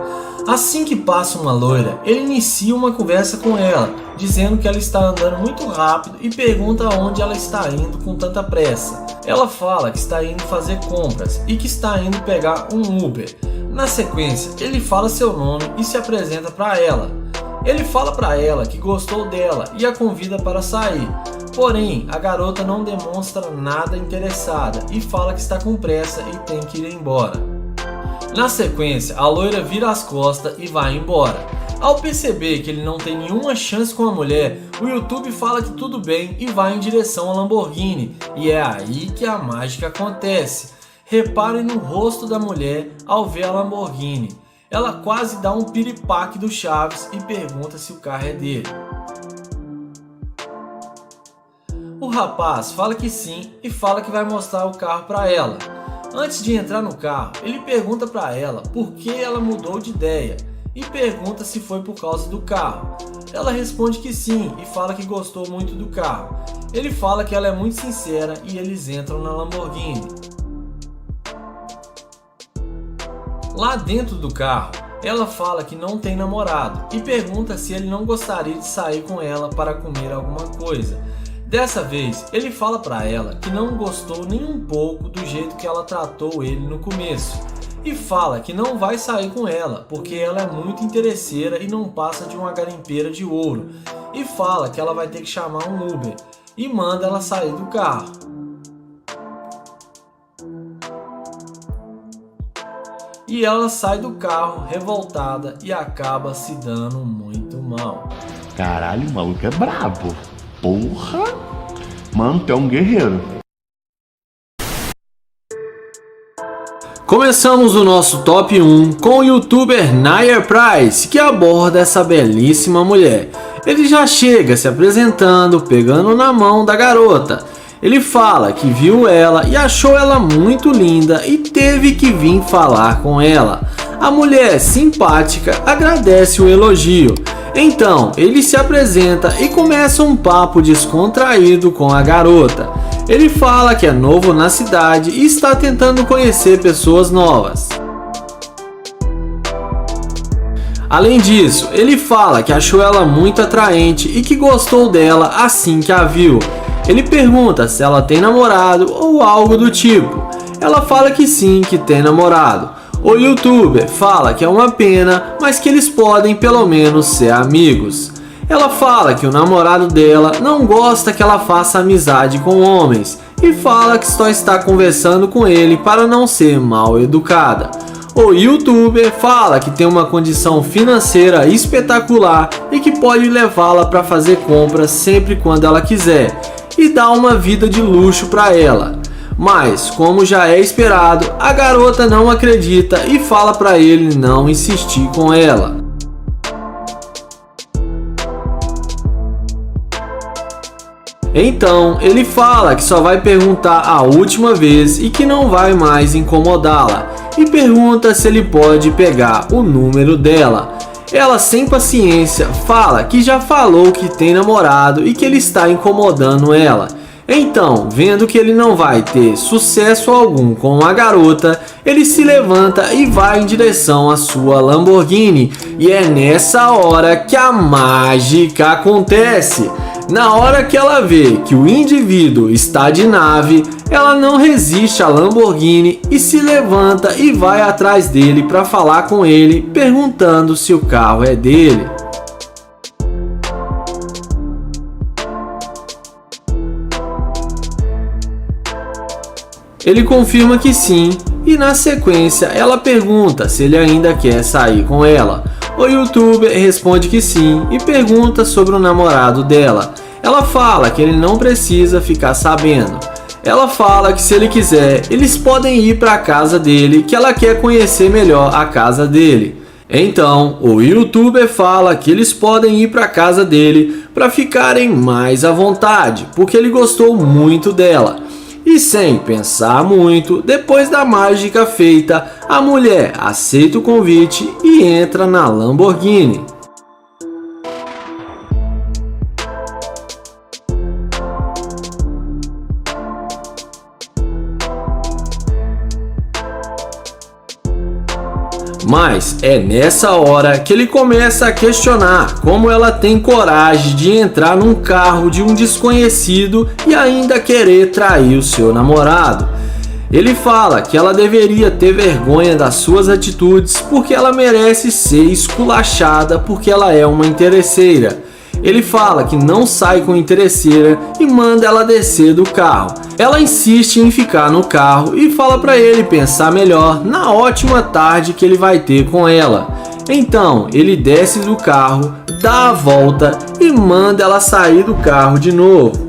Assim que passa uma loira, ele inicia uma conversa com ela, dizendo que ela está andando muito rápido e pergunta aonde ela está indo com tanta pressa. Ela fala que está indo fazer compras e que está indo pegar um Uber. Na sequência, ele fala seu nome e se apresenta para ela. Ele fala para ela que gostou dela e a convida para sair. Porém, a garota não demonstra nada interessada e fala que está com pressa e tem que ir embora. Na sequência, a loira vira as costas e vai embora. Ao perceber que ele não tem nenhuma chance com a mulher, o YouTube fala que tudo bem e vai em direção à Lamborghini. E é aí que a mágica acontece. Reparem no rosto da mulher ao ver a Lamborghini. Ela quase dá um piripaque do Chaves e pergunta se o carro é dele. O rapaz fala que sim e fala que vai mostrar o carro para ela. Antes de entrar no carro, ele pergunta para ela por que ela mudou de ideia e pergunta se foi por causa do carro. Ela responde que sim e fala que gostou muito do carro. Ele fala que ela é muito sincera e eles entram na Lamborghini. Lá dentro do carro, ela fala que não tem namorado e pergunta se ele não gostaria de sair com ela para comer alguma coisa. Dessa vez, ele fala para ela que não gostou nem um pouco do jeito que ela tratou ele no começo e fala que não vai sair com ela porque ela é muito interesseira e não passa de uma garimpeira de ouro e fala que ela vai ter que chamar um Uber e manda ela sair do carro. E ela sai do carro revoltada e acaba se dando muito mal.
Caralho, o maluco é brabo. Porra! Mano, tu é um guerreiro.
Começamos o nosso top 1 com o youtuber Nayer Price, que aborda essa belíssima mulher. Ele já chega se apresentando, pegando na mão da garota. Ele fala que viu ela e achou ela muito linda e teve que vir falar com ela. A mulher simpática agradece o elogio. Então ele se apresenta e começa um papo descontraído com a garota. Ele fala que é novo na cidade e está tentando conhecer pessoas novas. Além disso, ele fala que achou ela muito atraente e que gostou dela assim que a viu. Ele pergunta se ela tem namorado ou algo do tipo. Ela fala que sim, que tem namorado. O youtuber fala que é uma pena, mas que eles podem pelo menos ser amigos. Ela fala que o namorado dela não gosta que ela faça amizade com homens e fala que só está conversando com ele para não ser mal educada. O youtuber fala que tem uma condição financeira espetacular e que pode levá-la para fazer compras sempre quando ela quiser e dá uma vida de luxo para ela. Mas, como já é esperado, a garota não acredita e fala para ele não insistir com ela. Então, ele fala que só vai perguntar a última vez e que não vai mais incomodá-la, e pergunta se ele pode pegar o número dela. Ela, sem paciência, fala que já falou que tem namorado e que ele está incomodando ela. Então, vendo que ele não vai ter sucesso algum com a garota, ele se levanta e vai em direção à sua Lamborghini. E é nessa hora que a mágica acontece. Na hora que ela vê que o indivíduo está de nave, ela não resiste à Lamborghini e se levanta e vai atrás dele para falar com ele, perguntando se o carro é dele. Ele confirma que sim, e na sequência ela pergunta se ele ainda quer sair com ela. O youtuber responde que sim e pergunta sobre o namorado dela. Ela fala que ele não precisa ficar sabendo. Ela fala que se ele quiser, eles podem ir para a casa dele, que ela quer conhecer melhor a casa dele. Então, o youtuber fala que eles podem ir para a casa dele para ficarem mais à vontade, porque ele gostou muito dela. E sem pensar muito, depois da mágica feita, a mulher aceita o convite e entra na Lamborghini. Mas é nessa hora que ele começa a questionar como ela tem coragem de entrar num carro de um desconhecido e ainda querer trair o seu namorado. Ele fala que ela deveria ter vergonha das suas atitudes porque ela merece ser esculachada porque ela é uma interesseira. Ele fala que não sai com interesseira e manda ela descer do carro. Ela insiste em ficar no carro e fala para ele pensar melhor na ótima tarde que ele vai ter com ela. Então ele desce do carro, dá a volta e manda ela sair do carro de novo.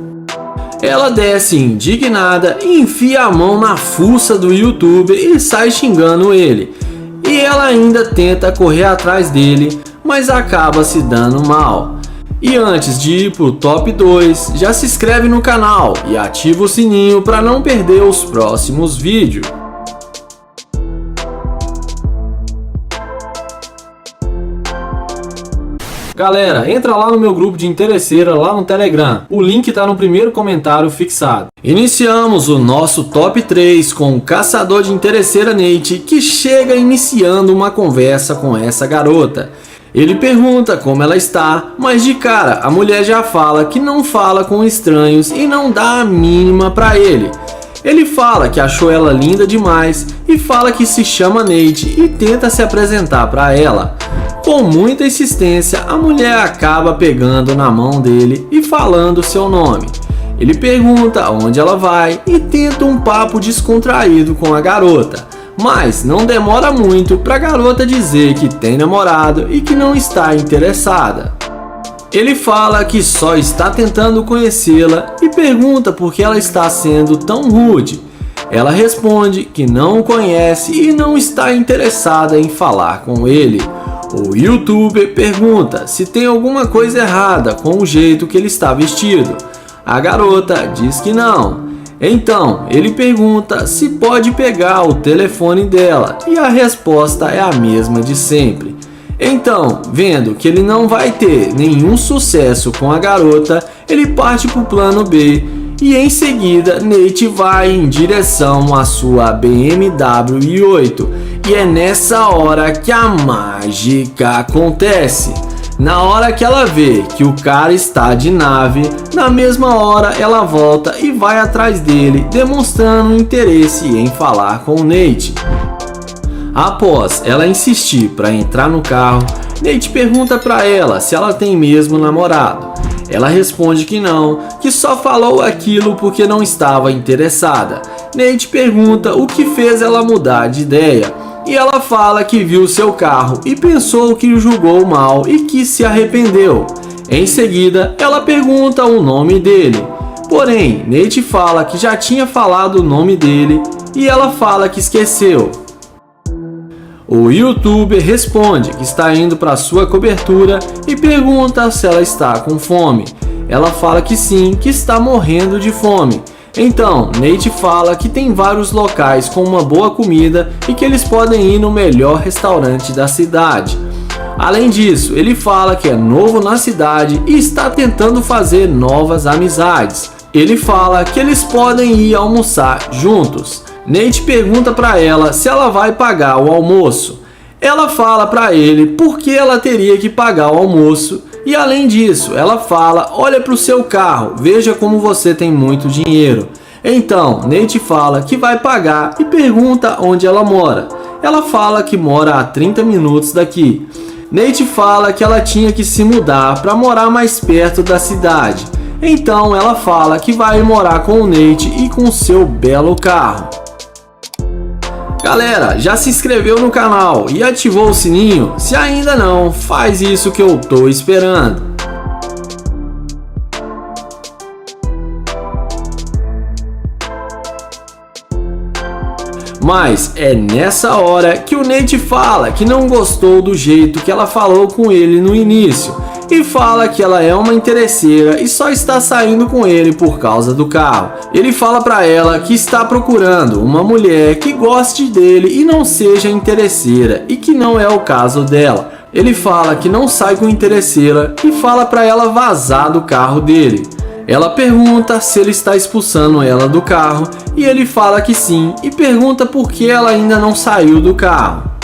Ela desce indignada e enfia a mão na fuça do youtuber e sai xingando ele. E ela ainda tenta correr atrás dele, mas acaba se dando mal. E antes de ir pro top 2, já se inscreve no canal e ativa o sininho para não perder os próximos vídeos. Galera, entra lá no meu grupo de interesseira lá no Telegram. O link tá no primeiro comentário fixado. Iniciamos o nosso top 3 com o caçador de interesseira Nate, que chega iniciando uma conversa com essa garota. Ele pergunta como ela está, mas de cara a mulher já fala que não fala com estranhos e não dá a mínima para ele. Ele fala que achou ela linda demais e fala que se chama Nate e tenta se apresentar para ela. Com muita insistência, a mulher acaba pegando na mão dele e falando seu nome. Ele pergunta onde ela vai e tenta um papo descontraído com a garota. Mas não demora muito para a garota dizer que tem namorado e que não está interessada. Ele fala que só está tentando conhecê-la e pergunta por que ela está sendo tão rude. Ela responde que não o conhece e não está interessada em falar com ele. O youtuber pergunta se tem alguma coisa errada com o jeito que ele está vestido. A garota diz que não. Então, ele pergunta se pode pegar o telefone dela e a resposta é a mesma de sempre. Então, vendo que ele não vai ter nenhum sucesso com a garota, ele parte para o plano B e em seguida Nate vai em direção à sua BMW i8 e é nessa hora que a mágica acontece. Na hora que ela vê que o cara está de nave, na mesma hora ela volta e vai atrás dele, demonstrando interesse em falar com o Nate. Após ela insistir para entrar no carro, Nate pergunta para ela se ela tem mesmo namorado. Ela responde que não, que só falou aquilo porque não estava interessada. Nate pergunta o que fez ela mudar de ideia. E ela fala que viu seu carro e pensou que o julgou mal e que se arrependeu. Em seguida, ela pergunta o nome dele. Porém, Nate fala que já tinha falado o nome dele e ela fala que esqueceu. O youtuber responde que está indo para sua cobertura e pergunta se ela está com fome. Ela fala que sim, que está morrendo de fome. Então, Nate fala que tem vários locais com uma boa comida e que eles podem ir no melhor restaurante da cidade. Além disso, ele fala que é novo na cidade e está tentando fazer novas amizades. Ele fala que eles podem ir almoçar juntos. Nate pergunta para ela se ela vai pagar o almoço. Ela fala para ele por que ela teria que pagar o almoço e além disso, ela fala: olha para o seu carro, veja como você tem muito dinheiro. Então, Nate fala que vai pagar e pergunta onde ela mora. Ela fala que mora a 30 minutos daqui. Nate fala que ela tinha que se mudar para morar mais perto da cidade. Então ela fala que vai morar com o Nate e com seu belo carro. Galera, já se inscreveu no canal e ativou o sininho? Se ainda não, faz isso que eu tô esperando. Mas é nessa hora que o Nate fala que não gostou do jeito que ela falou com ele no início e fala que ela é uma interesseira e só está saindo com ele por causa do carro. Ele fala para ela que está procurando uma mulher que goste dele e não seja interesseira e que não é o caso dela. Ele fala que não sai com interesseira e fala para ela vazar do carro dele. Ela pergunta se ele está expulsando ela do carro e ele fala que sim e pergunta por que ela ainda não saiu do carro.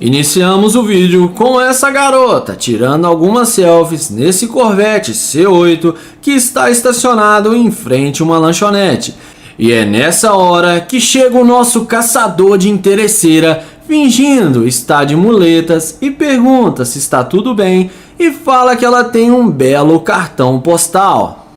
Iniciamos o vídeo com essa garota tirando algumas selfies nesse Corvette C8 que está estacionado em frente a uma lanchonete. E é nessa hora que chega o nosso caçador de interesseira fingindo estar de muletas e pergunta se está tudo bem e fala que ela tem um belo cartão postal.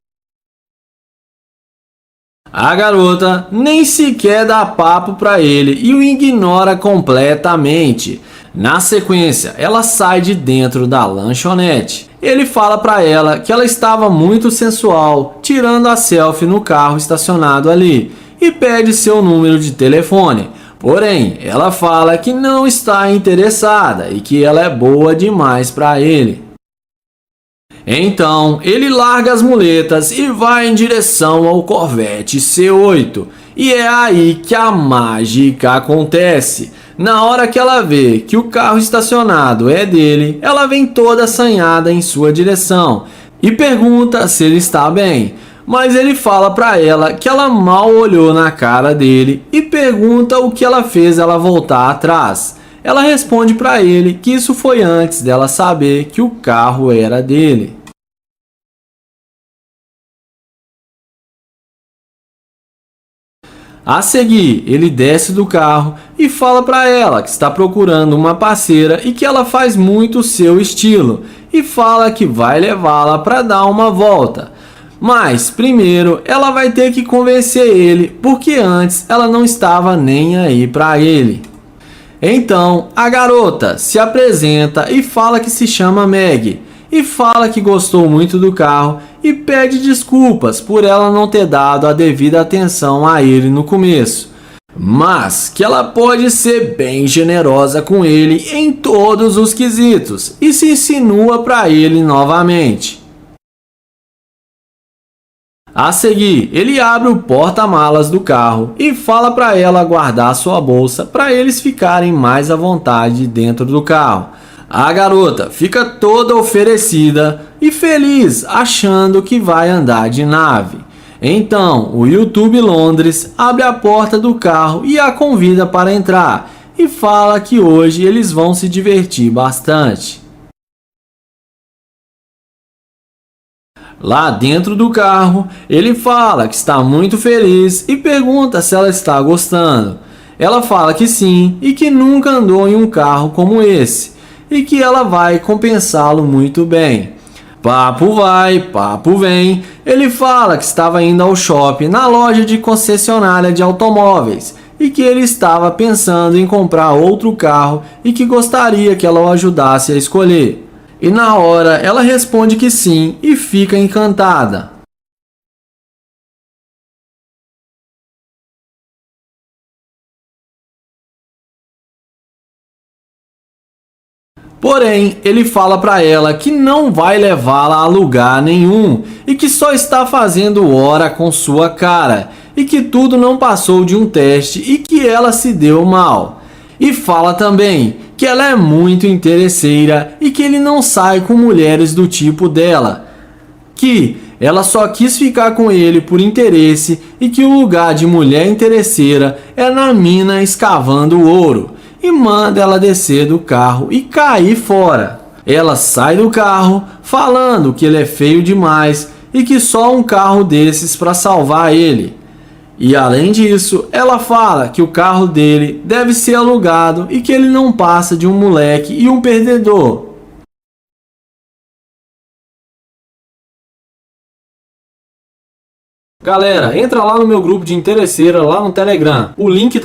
A garota nem sequer dá papo para ele e o ignora completamente. Na sequência, ela sai de dentro da lanchonete. Ele fala para ela que ela estava muito sensual, tirando a selfie no carro estacionado ali, e pede seu número de telefone. Porém, ela fala que não está interessada e que ela é boa demais para ele. Então, ele larga as muletas e vai em direção ao Corvette C8. E é aí que a mágica acontece. Na hora que ela vê que o carro estacionado é dele, ela vem toda assanhada em sua direção e pergunta se ele está bem. Mas ele fala para ela que ela mal olhou na cara dele e pergunta o que ela fez ela voltar atrás. Ela responde para ele que isso foi antes dela saber que o carro era dele. A seguir, ele desce do carro e fala para ela que está procurando uma parceira e que ela faz muito o seu estilo e fala que vai levá-la para dar uma volta. Mas primeiro ela vai ter que convencer ele porque antes ela não estava nem aí para ele. Então a garota se apresenta e fala que se chama Meg e fala que gostou muito do carro e pede desculpas por ela não ter dado a devida atenção a ele no começo, mas que ela pode ser bem generosa com ele em todos os quesitos e se insinua para ele novamente. A seguir, ele abre o porta-malas do carro e fala para ela guardar sua bolsa para eles ficarem mais à vontade dentro do carro. A garota fica toda oferecida e feliz, achando que vai andar de nave. Então, o YouTube Londres abre a porta do carro e a convida para entrar e fala que hoje eles vão se divertir bastante. Lá dentro do carro, ele fala que está muito feliz e pergunta se ela está gostando. Ela fala que sim e que nunca andou em um carro como esse e que ela vai compensá-lo muito bem. Papo vai, papo vem. Ele fala que estava indo ao shopping na loja de concessionária de automóveis e que ele estava pensando em comprar outro carro e que gostaria que ela o ajudasse a escolher. E na hora ela responde que sim e fica encantada. Porém, ele fala para ela que não vai levá-la a lugar nenhum e que só está fazendo hora com sua cara e que tudo não passou de um teste e que ela se deu mal. E fala também que ela é muito interesseira e que ele não sai com mulheres do tipo dela, que ela só quis ficar com ele por interesse e que o lugar de mulher interesseira é na mina escavando ouro. E manda ela descer do carro e cair fora. Ela sai do carro falando que ele é feio demais e que só um carro desses para salvar ele. E além disso, ela fala que o carro dele deve ser alugado e que ele não passa de um moleque e um perdedor. Galera, entra lá no meu grupo de interesseira lá no Telegram. O link tá